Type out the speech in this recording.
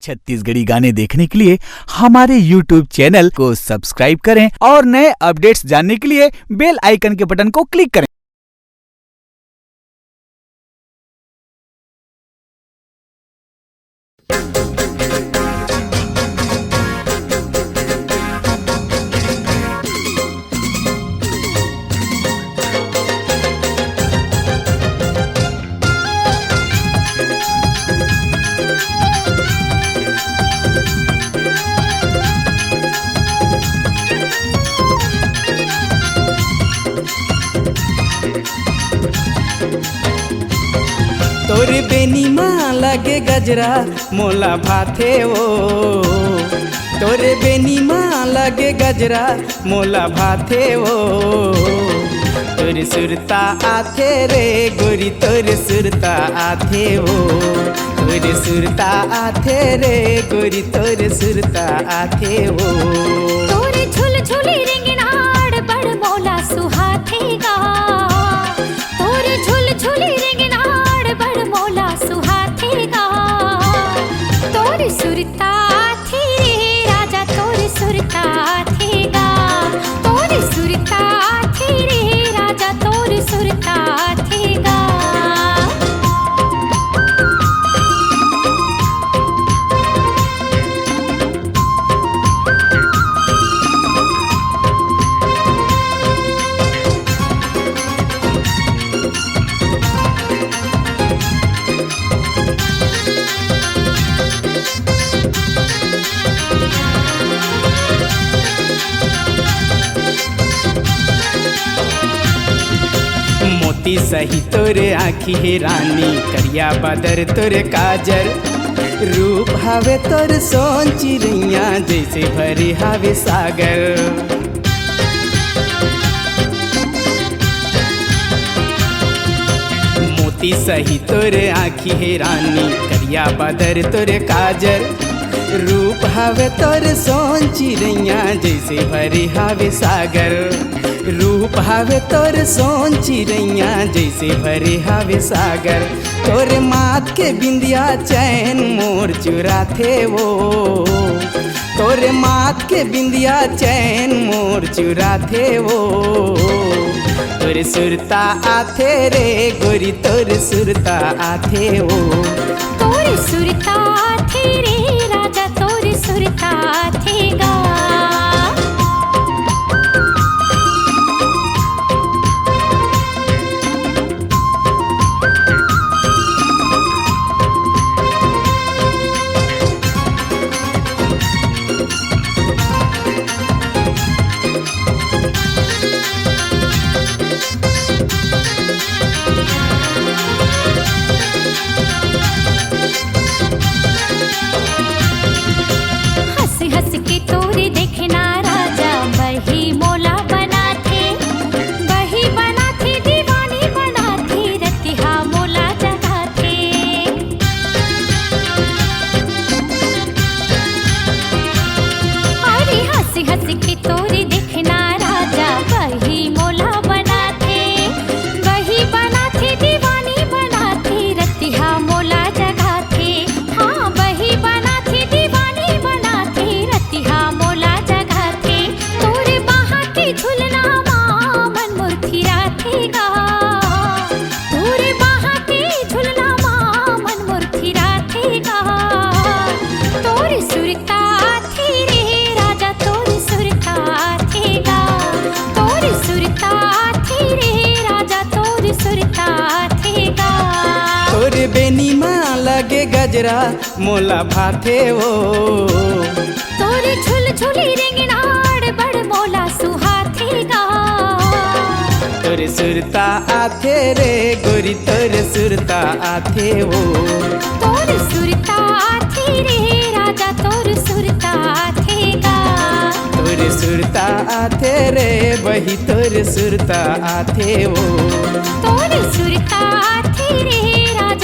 छत्तीसगढ़ी गाने देखने के लिए हमारे YouTube चैनल को सब्सक्राइब करें और नए अपडेट्स जानने के लिए बेल आइकन के बटन को क्लिक करें। तोरे बेनी माँ लगे गजरा मोला भाथे वो, तोरे बेनी माँ लगे गजरा मोला भाथे वो। तोरे सुरता आथे रे गोरी तोरे सुरता आथे वो, तोरे सुरता आथे रे गोरी तोरे सुरता आथे वो। तोरे झुल झुली रिंगनाड़ बड़ मोला सुहाथेगा, तोरे झुल झुली रिंगनाड़ बड़ मोला सुहाथेगा। तोरे सुरता थी रे राजा तोरे सुरता थेगा, तोरे सुरता थी रे राजा तोरे सुरता थेगा। मोती सही तोरे आँखी हे रानी करिया बदर तोरे काजर। रूप हवे तोर सोन चिड़ैया जैसे भरी हवे सागर। मोती सही तोरे आँखी हे रानी करिया बदर तोरे काजर। रूप हवे तोर सोन चिड़ैया जैसे भरी हवे सागर। रूप हवे तोर सोन चिड़ैया जैसे भरे हवे सागर। तोरे माथ के बिंदिया चैन मोर चुराथे वो, तोरे माथ के बिंदिया चैन मोर चुराथे वो। तोरे सुरता आथे रे गोरी तोरे सुरता आथे वो, तोरे सुरता थी रे राजा तोरे सुरता थेगा। तोरे बेनी माँ लगे गजरा मोला भाथे वो, तोरे झुल झुली रिंगनाड़ बड़ मोला सुहाथेगा। तोरे सुरता आथे रे गोरी तोरे सुरता आथे वो, तोरे सुरता थी रे राजा तोरे सुरता थेगा। तोरे सुरता आथे रे बही तोरे सुरता आथे वो, तोरे सुरता थी रे राजा